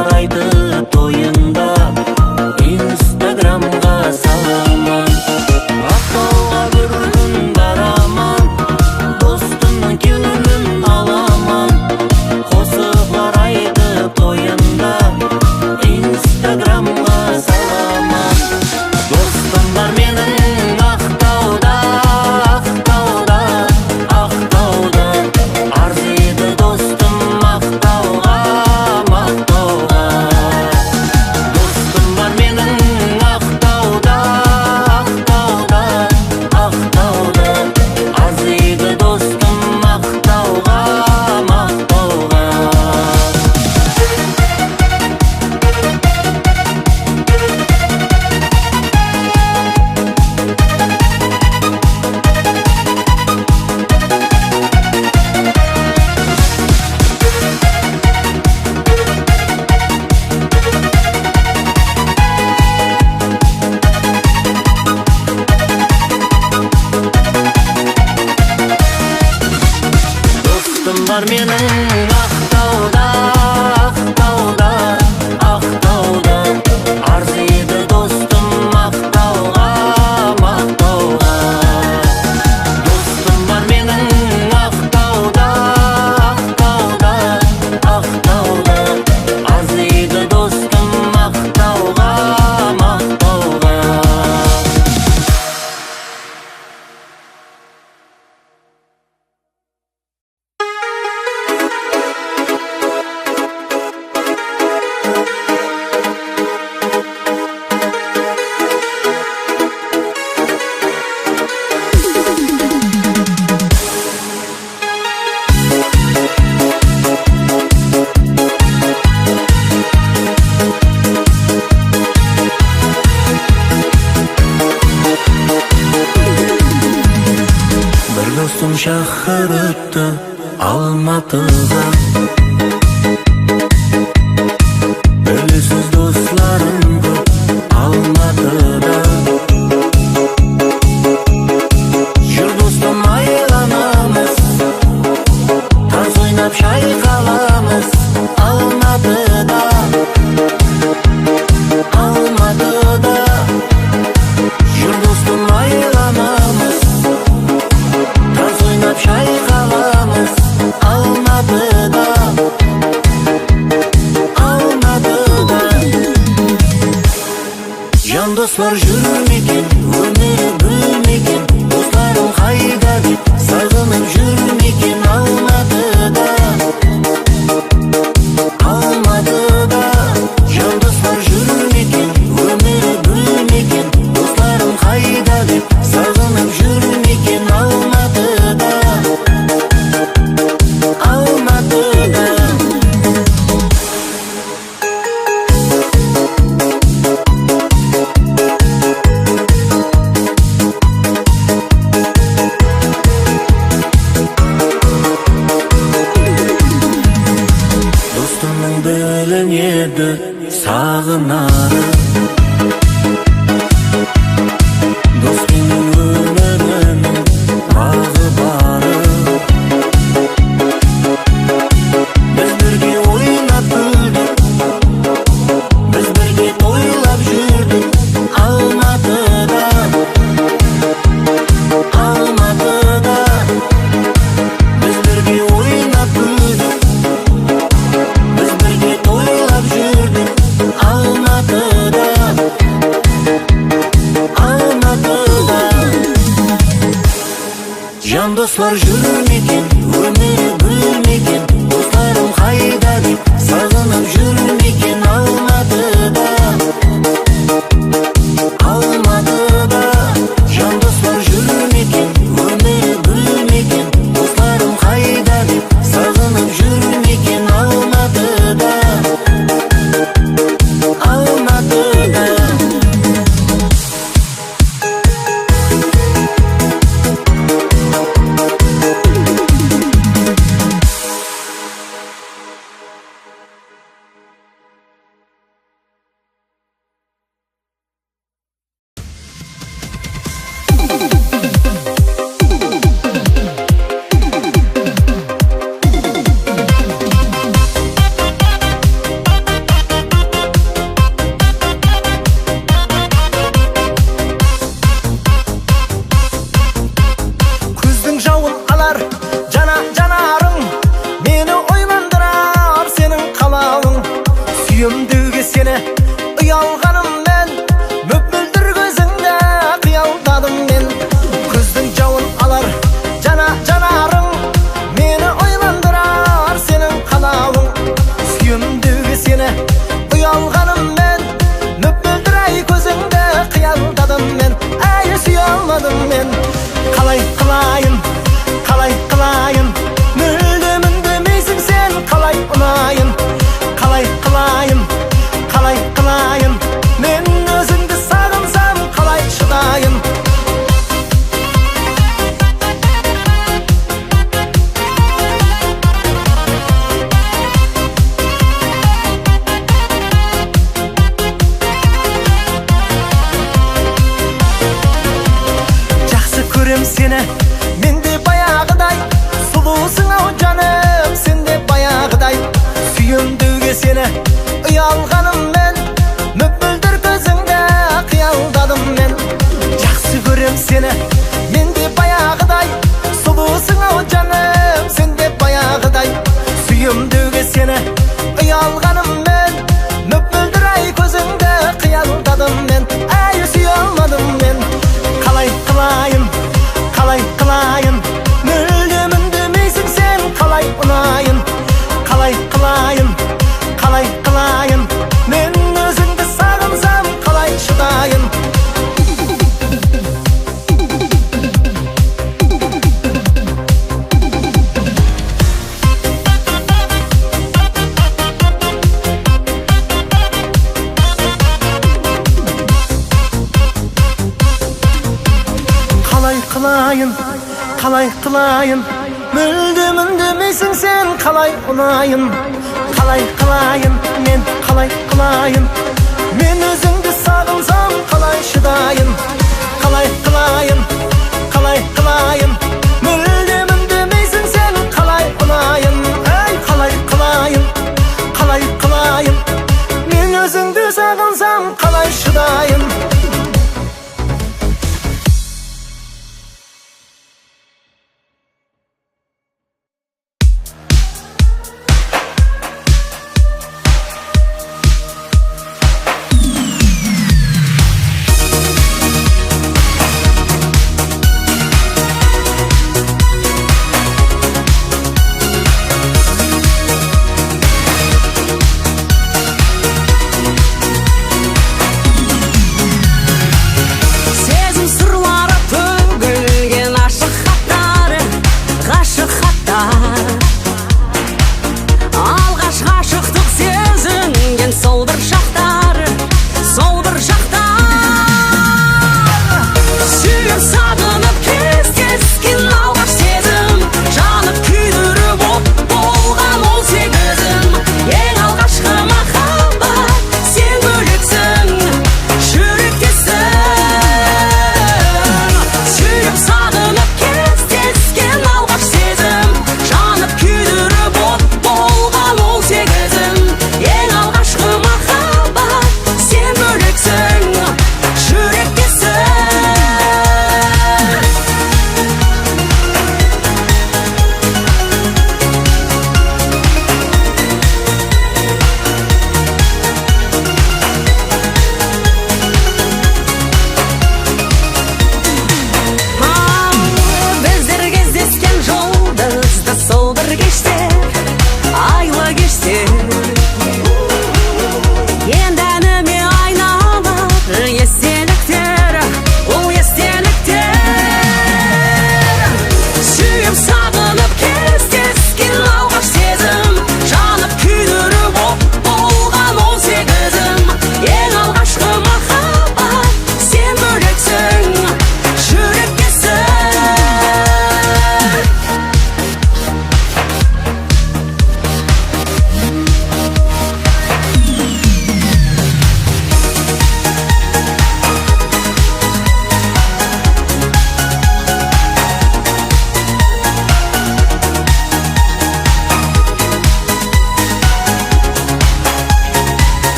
қарайды тойында, инстаграмға саламын. Ақтауға бір күн барамын, достымның кеуілін аламын. Қосып қарайды тойында, инстаграмға саламын. Достым бар менің Ақтауда, Ақтауда, Ақтауда. Арзиды достым мақтауға, мақтауға. Достым бар менің Ақтауда, Ақтауда, Ақтауда. Арзиды достым мақтауға, мақтауға. Достым бар менің Ақтауда, Ақтауда, Ақтауда. Арзиды достым мақтауға, мақтауға. Достым бар менің Ақтауда, Ақтауда, Ақтауда. Арзиды достым мақтауға, мақтауға. Бір достым шақырыпты Алматыға. Білесіз достарым көп Алматыда. Жүр достым айланамыз, таз ойнап шайқаламыз Алматыда, Алматыда. Жүр достым айланамыз, таз ойнап шайқаламыз Алматыда, Алматыда. Жан достар жүрмекен, өмірі бөлмекен, достарым қайда деп сағынып жүрмекен Алматыда, Алматыда. Жан достар жүрмекен, өмірі бөлмекен, достарым қайда деп сағынып жүрмекен Алматыда, Алматыда. Достымның білінеді сағынары, дос менің өмірінің бағы бары. Біз бірге ойнап күлдік, біз бірге тойлап жүрдік Алматыда, Алматыда. Біз бірге ойнап күлдік, біз бірге тойлап жүрдік Алматыда, Алматыда. Жан достар жүрмекен, өмірі бөлмекен, достарым қайда деп сағынып жүрмекен Алматыда, Алматыда. Жан достар жүрмекен, өмірі бөлмекен, достарым қайда деп сағынып жүрмекен Алматыда, Алматыда. Suyumdugi seni uyalganim men, möpmüldür gözüngde kıyaldadım men. Көздің жауын алар жанарың, мені ойландырар сенің қалауың. Сүйімдігі сені ұялғаным мен, möpмүлдір ай көзіңді қиялдадым мен. Әй сүйе алмадым мен, қалай қылайын, мүлдем үндемейсің сен, қалай ұнайын, қалай қылайын, мен өзіңді сағынсам қалай шыдайын. Жақсы көрем сені, мен де баяғыдай, сұлусың ау жаным, сен де баяғыдай. Сүйемдіге сені ұялғаным мен, möpмүлдір көзіңді қиялдадым мен. Жақсы көрем сені, мен де баяғыдай, сұлусың ау жаным, сен де баяғыдай. Сүйемдіге сені ұялғаным мен, möpмүлдір ай көзіңді қиялдадым мен. Әй сүйе алмадым мен, қалай қылайын, мүлдем үндемейсің сен, қалай ұнайын, қалай қылайын, мен өзіңді сағынсам қалай шыдайын. Қалай қылайын, мүлдем үндемейсің сен, қалай ұнайын, қалай қылайын, мен қалай қылайын, мен өзіңді сағынсам қалай шыдайын. Қалай қылайын, мүлдем үндемейсің сен, қалай ұнайын, әй қалай қылайын, мен өзіңді сағынсам қалай шыдайын.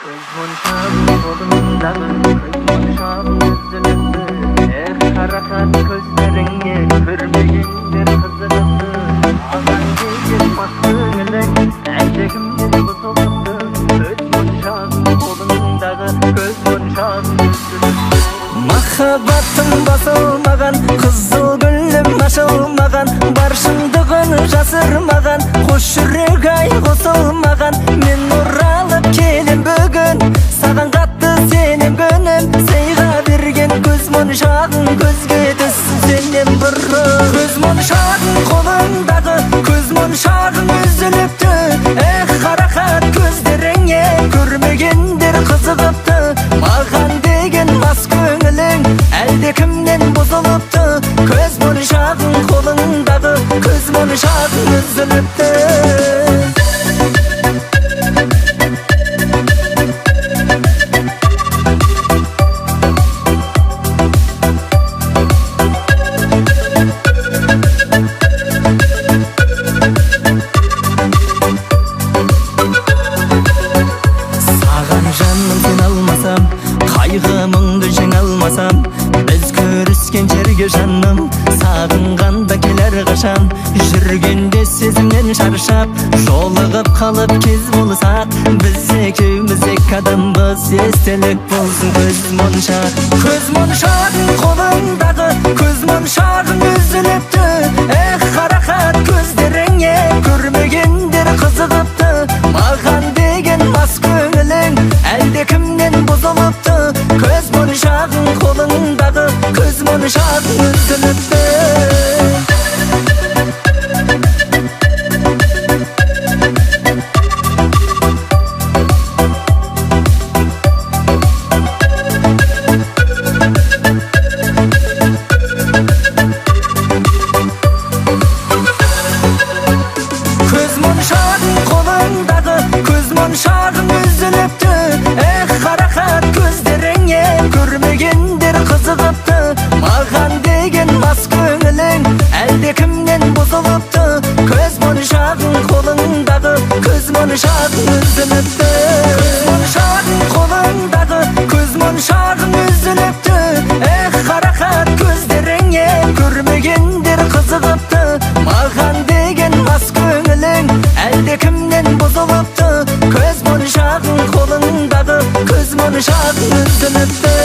Göz monşağın kolundadır, göz monşağın üzülüptü. Harakat gözlerine körmegendir kızılıptı. Ağan giyip maskınılı, eldekimdir buzuluptı. Göz monşağın kolundadır, göz monşağın üzülüptü. Mahabbatın basılmagan, kızıl gülüm aşılmagan, barşındığın jasırmagan, hoş yürek ay qosulmagan. Men oralıp kelim bugün, sağan qattı senim gönüm. Seyga bergen göz monşağın gözge düşsün senden bırrı. Göz monşağın kolundağı, göz monşağın üzülüptü. Harakat gözlerine görmegendir kızılıptı. Mağan degen mas köngülüň elde kimden bozuluptu. Göz monşağın kolundağı, göz monşağın üzülüptü. Kaygımыңды жеңе алмасам, біз көріскен жерге жаным. Сағынғанда келер қашан, жүргенде сезімнен шаршап, жолығып қалып кез болсақ, біз екеуміз екі адамбыз. Естелік болсын көз моншақ. Көз моншағың қолыңдағы, көз моншағың үзіліпті. Қарақат көздеріңе көрмегендер қызығыпты. Маған деген мас көңілің әлде кімнен бозылыпты. Көз моншағың қолыңдағы, көз моншағың үзіліпті. Көз моншағың қолыңдағы, көз моншағың үзіліпті. Қарақат көздеріңе көрмегендер қызығыпты. Маған деген мас көңілің әлде кімнен бозылыпты. Көз моншағың қолыңдағы, көз моншағың үзіліпті. Көз моншағың қолыңдағы, көз моншағың үзіліпті. Қарақат көздеріңе көрмегендер қызығыпты. Маған деген мас көңілің әлде кімнен бозылыпты. Көз моншағың қолыңдағы, көз моншағың үзіліпті.